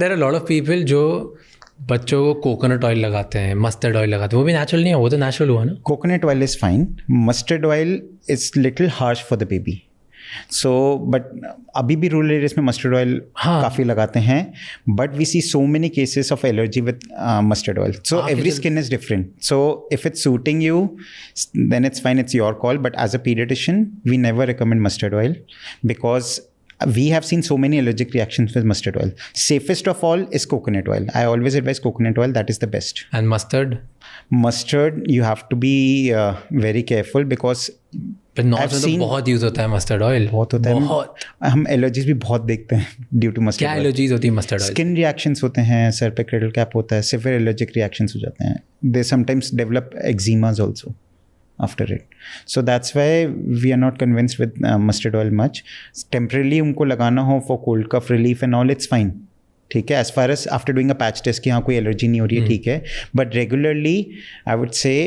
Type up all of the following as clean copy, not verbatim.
There are lot of people जो बच्चों को कोकोनट ऑयल लगाते हैं, मस्टर्ड ऑयल लगाते हैं, वो भी नेचुरल नहीं है, वो तो नेचुरल हुआ ना. Coconut oil is fine. Mustard oil is little harsh for the baby. So, but अभी भी रूरल एरियाज में मस्टर्ड ऑयल काफ़ी लगाते हैं, but we see so many cases of allergy with mustard oil. So every skin is different. So if it's suiting you then it's fine, it's your call. But as a paediatrician we never recommend mustard oil because we have seen so many allergic reactions with mustard oil. Safest of all is coconut oil. I always advise coconut oil. That is the best. And mustard? Mustard, you have to be very careful because but north में तो बहुत use होता है mustard oil. बहुत होता है. हम allergies भी बहुत देखते हैं ड्यू टू मस्टर्ड. क्या एलर्जीज होती है मस्टर्ड ऑयल? स्किन रिएक्शंस होते हैं, सर पे क्रेडल कैप होता है, सिवियर एलर्जिक रिएक्शंस हो जाते हैं. They sometimes develop eczemas also after it. So that's why we are not convinced with mustard oil much. Temporarily उनको लगाना हो for cold cough relief and all, it's fine. ठीक है, as far as after doing a patch test कि हाँ कोई allergy नहीं हो रही है, ठीक है. But regularly I would say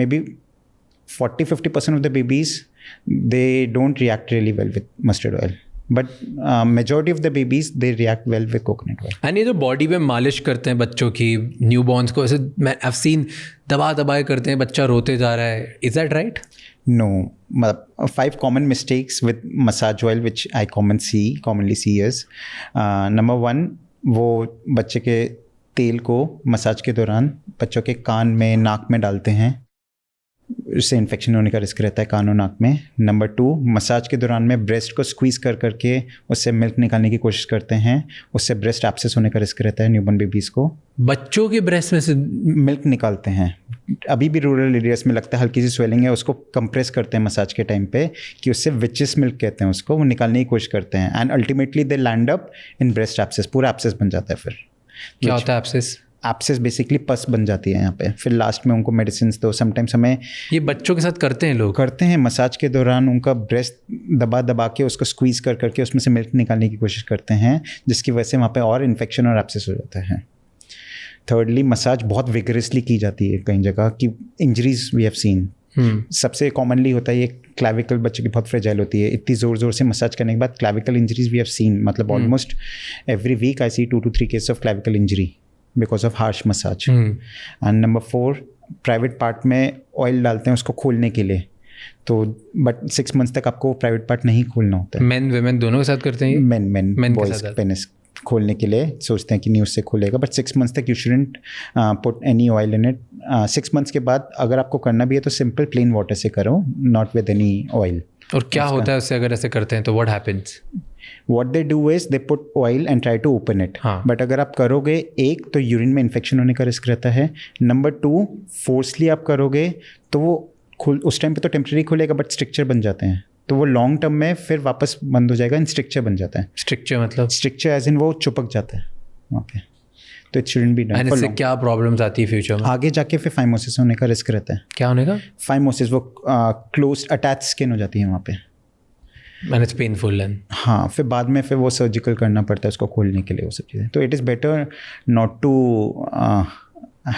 maybe 40-50% of the babies they don't react really well with mustard oil. But majority of the babies they react well with coconut oil. And ये जो बॉडी पे मालिश करते हैं बच्चों की, न्यू बॉर्न्स को, ऐसे मैं I've seen दबा करते हैं, बच्चा रोते जा रहा है. Is that right? No. 5 common mistakes with massage oil which I commonly see is number 1, वो बच्चे के तेल को मसाज के दौरान बच्चों के कान में, नाक में डालते हैं, उससे इन्फेक्शन होने का रिस्क रहता है कान और नाक में. नंबर 2, मसाज के दौरान में ब्रेस्ट को स्क्वीज़ करके उससे मिल्क निकालने की कोशिश करते हैं, उससे ब्रेस्ट एब्सेस होने का रिस्क रहता है न्यूबॉर्न बेबीज़ को. बच्चों के ब्रेस्ट में से मिल्क निकालते हैं. अभी भी रूरल एरियाज में लगता है हल्की सी स्वेलिंग है, उसको कंप्रेस करते हैं मसाज के टाइम पे कि उससे विचेस मिल्क कहते हैं उसको, वो निकालने की कोशिश करते हैं. And ultimately they land up in breast abscess. पूरा एब्सेस बन जाता है. फिर क्या होता है एब्सेस? एब्सेस बेसिकली पस बन जाती है यहाँ पे. फिर लास्ट में उनको मेडिसिन दो. समटाइम्स हमें ये बच्चों के साथ करते हैं लोग, करते हैं मसाज के दौरान उनका ब्रेस्ट दबा के उसको स्क्वीज़ करके उसमें से मिल्क निकालने की कोशिश करते हैं, जिसकी वजह से वहाँ पे और इन्फेक्शन और एब्सेस हो जाता है. थर्डली, मसाज बहुत विगरसली की जाती है कई जगह की इंजरीज वी हैव सीन. सबसे कॉमनली होता है ये क्लैविकल, बच्चे की बहुत फ्रेजाइल होती है. इतनी ज़ोर से मसाज करने के बाद clavicle injuries we have seen. मतलब almost every week I see 2 to 3 cases of clavicle injury because of harsh massage. And number 4, private part में ऑयल डालते हैं उसको खोलने के लिए, तो बट 6 months तक आपको प्राइवेट पार्ट नहीं खोलना होता है. मेन वेमेन दोनों के साथ करते हैं. मेन बॉयज पेनिस खोलने के लिए सोचते हैं कि नहीं उससे खोलेगा, बट 6 months तक you shouldn't put any oil in it. 6 months के बाद अगर आपको करना भी है तो सिंपल प्लेन वाटर से करो, नॉट विद एनी ऑयल. और क्या होता है उससे अगर ऐसे करते हैं तो what happens? What they do is they put oil and try to open it. But अगर आप करोगे, एक तो यूरिन में इन्फेक्शन होने का रिस्क रहता है. नंबर 2, फोर्सली आप करोगे तो वो उस टाइम पे तो टेम्प्रेरी खुलेगा बट स्ट्रिक्चर बन जाते हैं, तो वो लॉन्ग टर्म में फिर वापस बंद हो जाएगा एंड स्ट्रिक्चर बन जाता है. स्ट्रिक्चर मतलब? स्ट्रिक्चर एज इन वो चिपक जाता है. ओके, तो इट शुडंट बी डन. इससे क्या प्रॉब्लम्स आती है फ्यूचर में? आगे जाके फिर फाइमोसिस होने का रिस्क रहता है. क्या होने का? फाइमोसिस, वो क्लोज अटैच स्किन हो जाती है वहाँ पे. And it's painful then. हाँ, फिर बाद में फिर वो सर्जिकल करना पड़ता है उसको खोलने के लिए, वो सब चीज़ें. तो it is better not to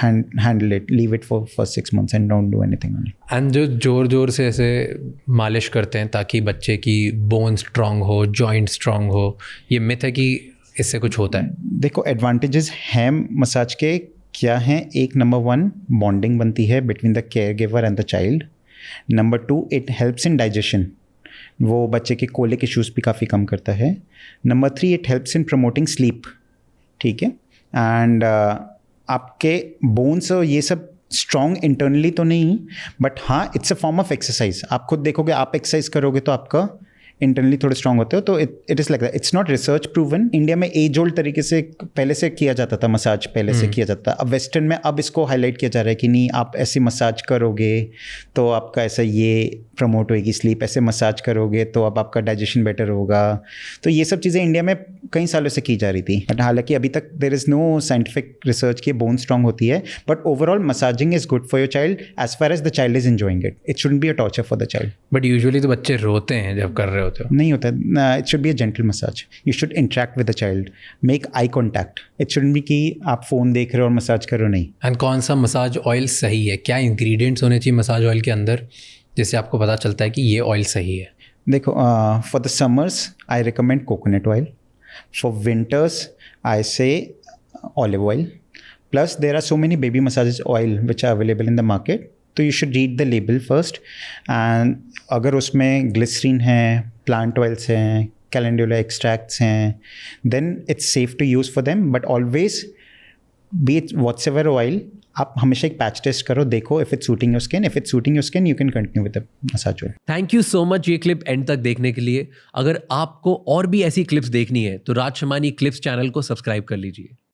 handle it, leave it for first 6 months and don't do anything on it. And जो जोर से ऐसे मालिश करते हैं ताकि बच्चे की बोन स्ट्रांग हो, जॉइंट स्ट्रांग हो, ये मिथ है कि इससे कुछ होता है? देखो, एडवांटेजेस हैं मसाज के. क्या हैं? एक, नंबर 1, बॉन्डिंग बनती है between the care giver and the child. Number 2, it helps in digestion, वो बच्चे के कोलिक इश्यूज़ भी काफ़ी कम करता है. Number 3, it helps in promoting sleep. ठीक है. एंड आपके बोन्स और ये सब स्ट्रॉन्ग इंटरनली तो नहीं, बट हाँ, it's a form of exercise. आप खुद देखोगे, आप एक्सरसाइज करोगे तो आपका इंटरनली थोड़े स्ट्रॉन्ग होते हो, तो it is like that. It's not research proven. India में एज ओल्ड तरीके से पहले से किया जाता था मसाज, पहले से किया जाता था. अब वेस्टर्न में अब इसको हाईलाइट किया जा रहा है कि नहीं, आप ऐसे मसाज करोगे तो आपका ऐसा ये प्रमोट होएगी स्लीप, ऐसे मसाज करोगे तो अब आपका डाइजेशन बेटर होगा. तो ये सब चीज़ें इंडिया में कई सालों से की जा रही थी, बट हालांकि अभी तक there is no scientific research कि बोन स्ट्रांग होती है. But overall massaging is good for your child as far as the child is enjoying it. It shouldn't be a torture for the child. But usually तो बच्चे रोते हैं जब कर रहे होते हो. नहीं होता है. It should be a gentle massage. You should interact with the child. Make eye contact. It shouldn't be कि आप फ़ोन देख रहे हो और मसाज करो, नहीं. एंड कौन सा मसाज ऑयल सही है? क्या इंग्रेडिएंट्स होने चाहिए मसाज ऑयल के अंदर जिससे आपको पता चलता है कि ये ऑयल सही है? देखो, for the summers I recommend coconut oil. For winters आई से olive oil. Plus, there are so many baby massages oil which are available in the market. तो you should read the label first. And अगर उसमें glycerin है, plant oils हैं, calendula extracts हैं, then it's safe to use for them. But always, be it whatsoever oil, आप हमेशा एक patch test करो, देखो if it's suiting your skin. If it's suiting your skin, you can continue with the massage oil. Thank you so much ये clip and तक देखने के लिए। अगर आपको और भी ऐसी क्लिप्स देखनी है तो राज शमानी क्लिप्स चैनल को सब्सक्राइब कर लीजिए।